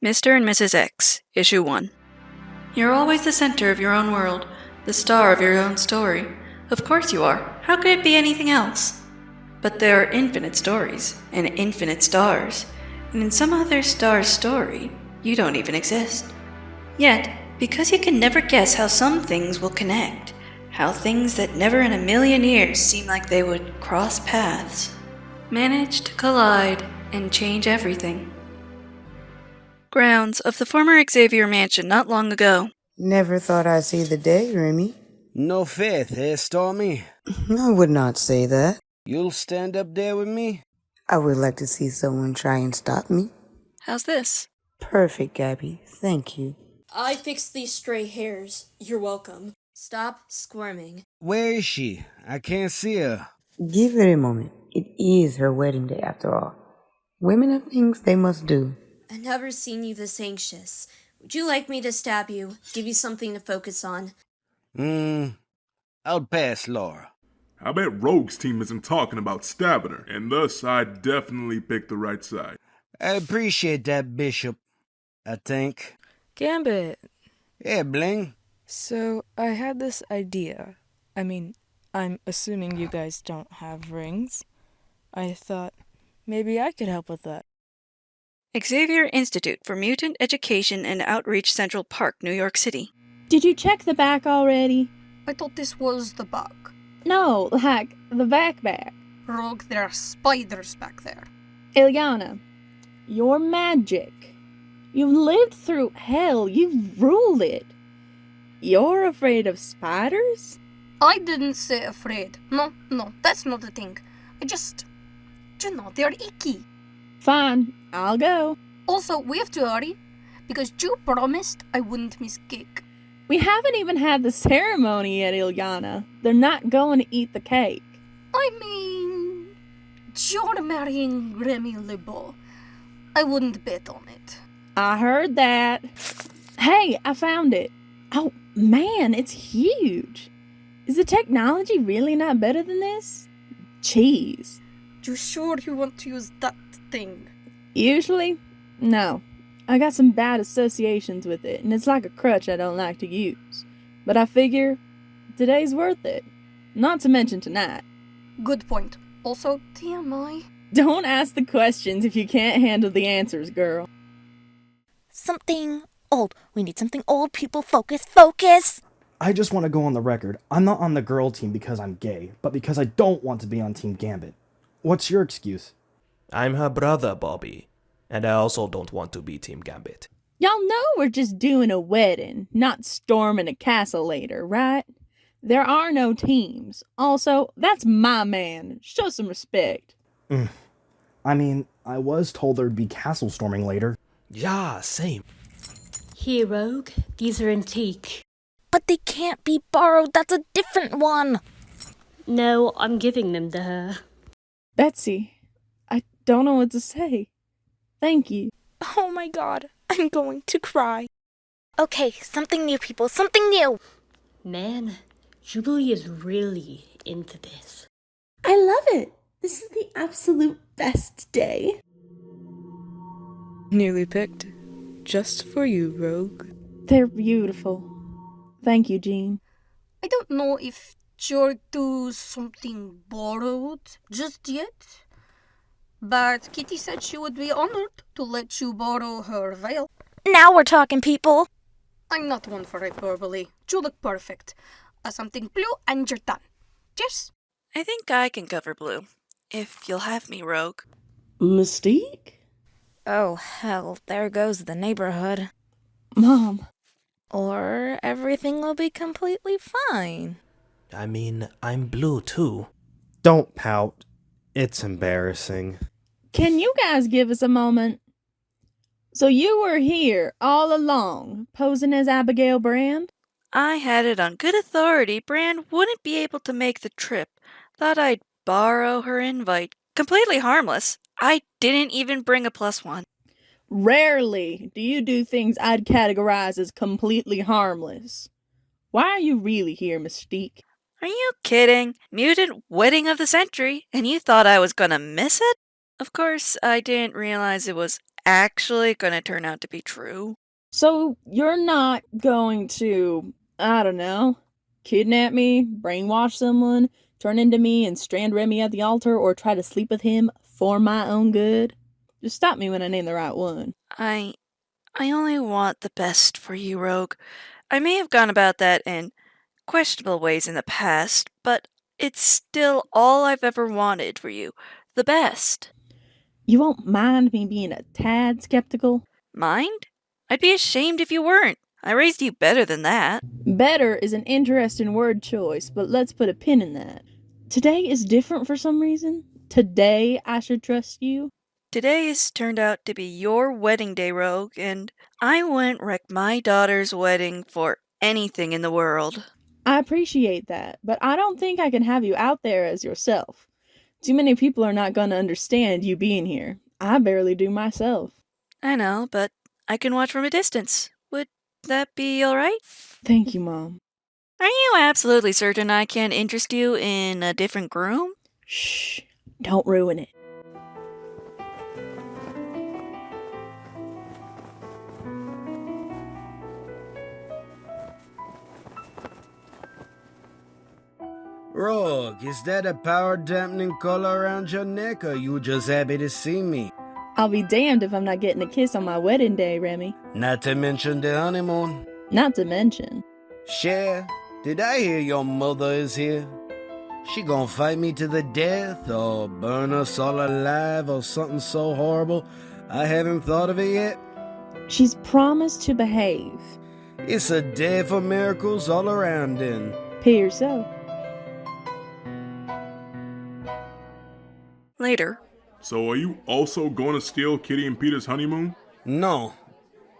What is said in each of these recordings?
Mr. and Mrs. X, Issue 1. You're always the center of your own world, the star of your own story. Of course you are. How could it be anything else? But there are infinite stories, and infinite stars, and in some other star's story, you don't even exist. Yet, because you can never guess how some things will connect, how things that never in a million years seem like they would cross paths, manage to collide and change everything. Grounds of the former Xavier Mansion not long ago. Never thought I'd see the day, Remy. No faith, eh, Stormy? I would not say that. You'll stand up there with me? I would like to see someone try and stop me. How's this? Perfect, Gabby. Thank you. I fixed these stray hairs. You're welcome. Stop squirming. Where is she? I can't see her. Give it a moment. It is her wedding day after all. Women have things they must do. I've never seen you this anxious. Would you like me to stab you? Give you something to focus on? I'll pass, Laura. I bet Rogue's team isn't talking about stabbing her, and thus I definitely picked the right side. I appreciate that, Bishop. I think. Gambit. Yeah, Bling. So, I had this idea. I'm assuming you guys don't have rings. I thought maybe I could help with that. Xavier Institute for Mutant Education and Outreach, Central Park, New York City. Did you check the back already? I thought this was the back. No, like the back. Rogue, there are spiders back there. Ilyana, you're magic. You've lived through hell. You've ruled it. You're afraid of spiders? I didn't say afraid. No, that's not the thing. They're icky. Fine, I'll go. Also, we have to hurry, because you promised I wouldn't miss cake. We haven't even had the ceremony yet, Ilyana. They're not going to eat the cake. I mean, you're marrying Remy LeBeau. I wouldn't bet on it. I heard that. Hey, I found it. Oh, man, it's huge. Is the technology really not better than this? Cheese. You sure you want to use that thing? Usually, no. I got some bad associations with it, and it's like a crutch I don't like to use. But I figure today's worth it. Not to mention tonight. Good point. Also, TMI. Don't ask the questions if you can't handle the answers, girl. Something old. We need something old. People, focus. I just want to go on the record. I'm not on the girl team because I'm gay, but because I don't want to be on Team Gambit. What's your excuse? I'm her brother, Bobby. And I also don't want to be Team Gambit. Y'all know we're just doing a wedding, not storming a castle later, right? There are no teams. Also, that's my man. Show some respect. I was told there'd be castle storming later. Yeah, same. Here, Rogue. These are antique. But they can't be borrowed. That's a different one. No, I'm giving them to her. Betsy, I don't know what to say. Thank you. Oh my god, I'm going to cry. Okay, something new, people, something new. Man, Jubilee is really into this. I love it. This is the absolute best day. Newly picked. Just for you, Rogue. They're beautiful. Thank you, Jean. I don't know if you're do something borrowed just yet, but Kitty said she would be honored to let you borrow her veil. Now we're talking, people. I'm not one for hyperbole. You look perfect. Something blue and you're done. Cheers. I think I can cover blue, if you'll have me, Rogue. Mystique? Oh, hell, there goes the neighborhood. Mom. Or everything will be completely fine. I'm blue too. Don't pout. It's embarrassing. Can you guys give us a moment? So you were here all along, posing as Abigail Brand? I had it on good authority Brand wouldn't be able to make the trip. Thought I'd borrow her invite. Completely harmless. I didn't even bring a +1. Rarely do you do things I'd categorize as completely harmless. Why are you really here, Mystique? Are you kidding? Mutant wedding of the century, and you thought I was gonna miss it? Of course, I didn't realize it was actually gonna turn out to be true. So you're not going to, I don't know, kidnap me, brainwash someone, turn into me and strand Remy at the altar, or try to sleep with him for my own good? Just stop me when I name the right one. I only want the best for you, Rogue. I may have gone about that in questionable ways in the past, but it's still all I've ever wanted for you. The best. You won't mind me being a tad skeptical? Mind? I'd be ashamed if you weren't. I raised you better than that. Better is an interesting word choice, but let's put a pin in that. Today is different for some reason. Today I should trust you. Today has turned out to be your wedding day, Rogue, and I wouldn't wreck my daughter's wedding for anything in the world. I appreciate that, but I don't think I can have you out there as yourself. Too many people are not going to understand you being here. I barely do myself. I know, but I can watch from a distance. Would that be alright? Thank you, Mom. Are you absolutely certain I can't interest you in a different groom? Shh, don't ruin it. Rogue, is that a power-dampening collar around your neck, or you just happy to see me? I'll be damned if I'm not getting a kiss on my wedding day, Remy. Not to mention the honeymoon. Not to mention. Cher, did I hear your mother is here? She gonna fight me to the death, or burn us all alive, or something so horrible I haven't thought of it yet? She's promised to behave. It's a day for miracles all around then. Peer so. Later. So are you also going to steal Kitty and Peter's honeymoon? No.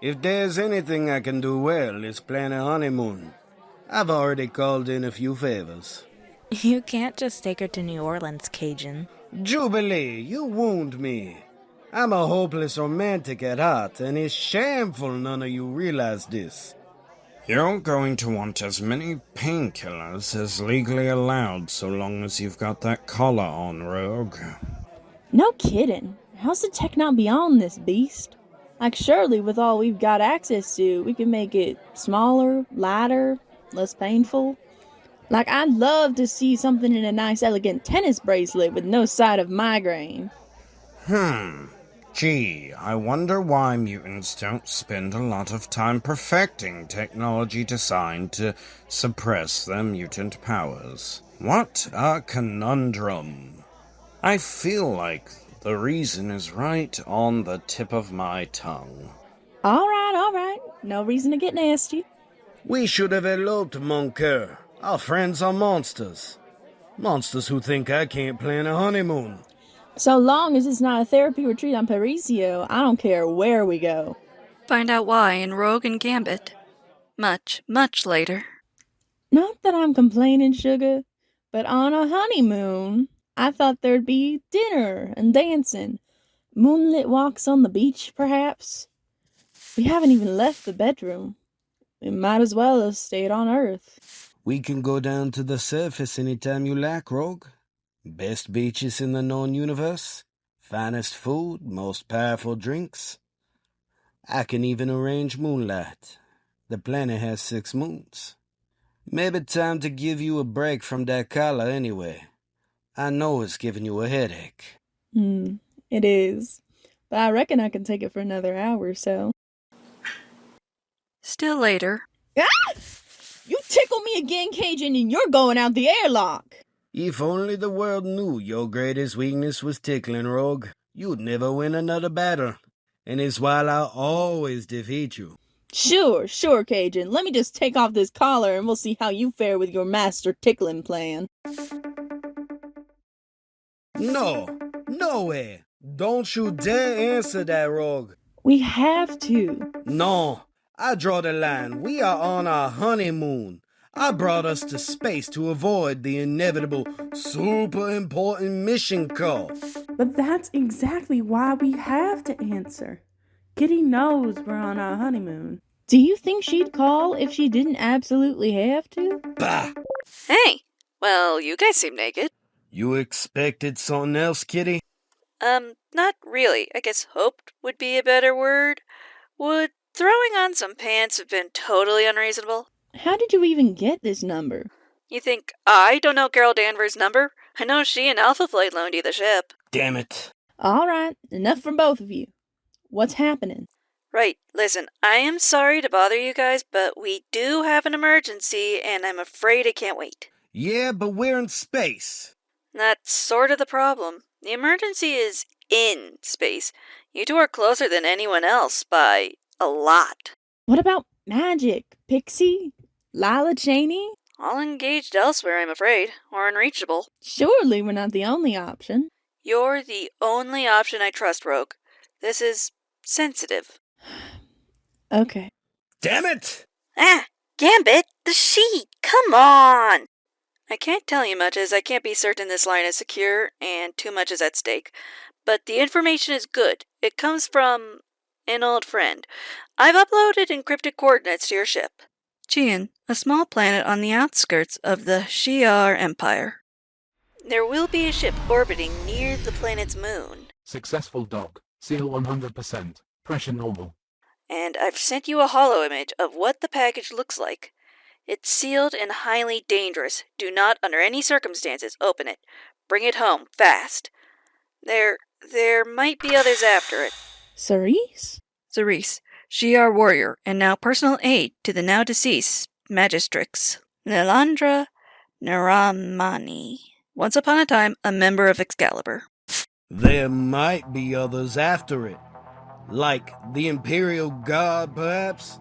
If there's anything I can do well, it's plan a honeymoon. I've already called in a few favors. You can't just take her to New Orleans, Cajun. Jubilee, you wound me. I'm a hopeless romantic at heart, and it's shameful none of you realize this. You're going to want as many painkillers as legally allowed so long as you've got that collar on, Rogue. No kidding. How's the tech not beyond this beast? Like, surely with all we've got access to, we can make it smaller, lighter, less painful. Like, I'd love to see something in a nice, elegant tennis bracelet with no side of migraine. Gee, I wonder why mutants don't spend a lot of time perfecting technology designed to suppress their mutant powers. What a conundrum. I feel like the reason is right on the tip of my tongue. All right. No reason to get nasty. We should have eloped, mon coeur. Our friends are monsters. Monsters who think I can't plan a honeymoon. So long as it's not a therapy retreat on Parisio, I don't care where we go. Find out why in Rogue and Gambit. Much, much later. Not that I'm complaining, sugar, but on a honeymoon, I thought there'd be dinner and dancing. Moonlit walks on the beach, perhaps. We haven't even left the bedroom. We might as well have stayed on Earth. We can go down to the surface anytime you like, Rogue. Best beaches in the known universe. Finest food, most powerful drinks. I can even arrange moonlight. The planet has 6 moons. Maybe time to give you a break from that collar anyway. I know it's giving you a headache. It is. But I reckon I can take it for another hour or so. Still later. Ah! You tickle me again, Cajun, and you're going out the airlock. If only the world knew your greatest weakness was tickling, Rogue, you'd never win another battle. And it's why I'll always defeat you. Sure, Cajun. Let me just take off this collar and we'll see how you fare with your master tickling plan. No way. Don't you dare answer that, Rogue. We have to. No, I draw the line. We are on our honeymoon. I brought us to space to avoid the inevitable super important mission call. But that's exactly why we have to answer. Kitty knows we're on our honeymoon. Do you think she'd call if she didn't absolutely have to? Bah! Hey! Well, you guys seem naked. You expected something else, Kitty? Not really. I guess hoped would be a better word. Would throwing on some pants have been totally unreasonable? How did you even get this number? You think I don't know Carol Danvers' number? I know she and Alpha Flight loaned you the ship. Damn it. All right, enough from both of you. What's happening? Right, listen, I am sorry to bother you guys, but we do have an emergency, and I'm afraid I can't wait. Yeah, but we're in space. That's sort of the problem. The emergency is in space. You two are closer than anyone else by a lot. What about Magik, Pixie, Lila Cheney? All engaged elsewhere, I'm afraid, or unreachable. Surely we're not the only option. You're the only option I trust, Rogue. This is sensitive. Okay. Damn it! Gambit, the sheet! Come on! I can't tell you much as I can't be certain this line is secure and too much is at stake. But the information is good. It comes from an old friend. I've uploaded encrypted coordinates to your ship. Chian, a small planet on the outskirts of the Shi'ar Empire. There will be a ship orbiting near the planet's moon. Successful dock. Seal 100%. Pressure normal. And I've sent you a holo image of what the package looks like. It's sealed and highly dangerous. Do not, under any circumstances, open it. Bring it home, fast. There might be others after it. Cerise? Cerise, Shi'ar warrior, and now personal aide to the now deceased Magistrix, Nilandra Naramani. Once upon a time, a member of Excalibur. There might be others after it. Like the Imperial Guard, perhaps?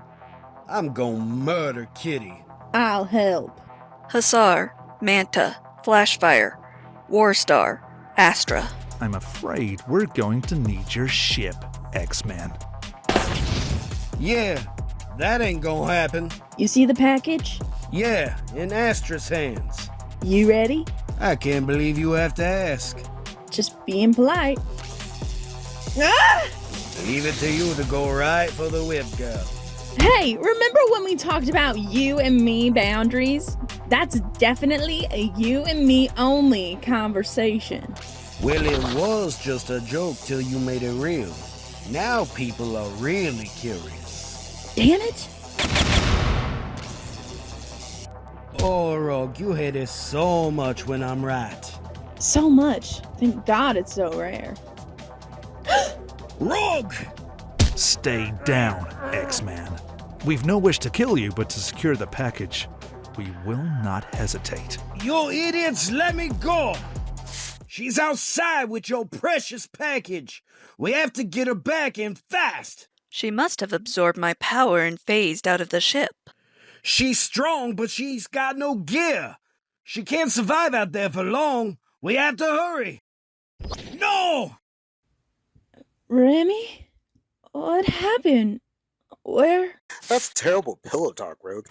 I'm gonna murder Kitty. I'll help. Hussar, Manta, Flashfire, Warstar, Astra. I'm afraid we're going to need your ship, X-Man. Yeah, that ain't gonna happen. You see the package? Yeah, in Astra's hands. You ready? I can't believe you have to ask. Just being polite. Ah! Leave it to you to go right for the whip, girl. Hey, remember when we talked about you and me boundaries? That's definitely a you and me only conversation. Well, it was just a joke till you made it real. Now people are really curious. Damn it! Oh, Rogue, you hate it so much when I'm right. So much. Thank God it's so rare. Rogue! Stay down, X-Man. We've no wish to kill you, but to secure the package, we will not hesitate. You idiots, let me go! She's outside with your precious package. We have to get her back in fast. She must have absorbed my power and phased out of the ship. She's strong, but she's got no gear. She can't survive out there for long. We have to hurry. No! Remy? What happened? Where? That's terrible pillow talk, Rogue.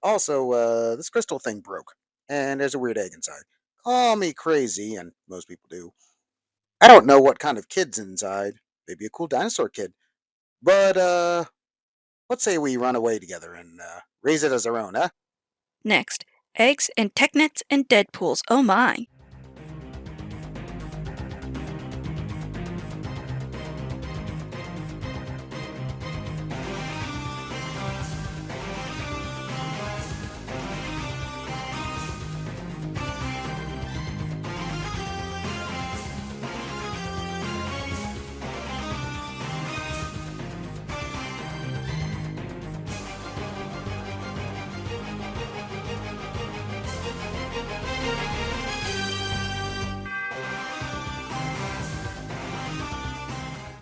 Also, this crystal thing broke, and there's a weird egg inside. Call me crazy, and most people do. I don't know what kind of kid's inside. Maybe a cool dinosaur kid. But, let's say we run away together and, raise it as our own, huh? Next, eggs and technets and Deadpools, oh my.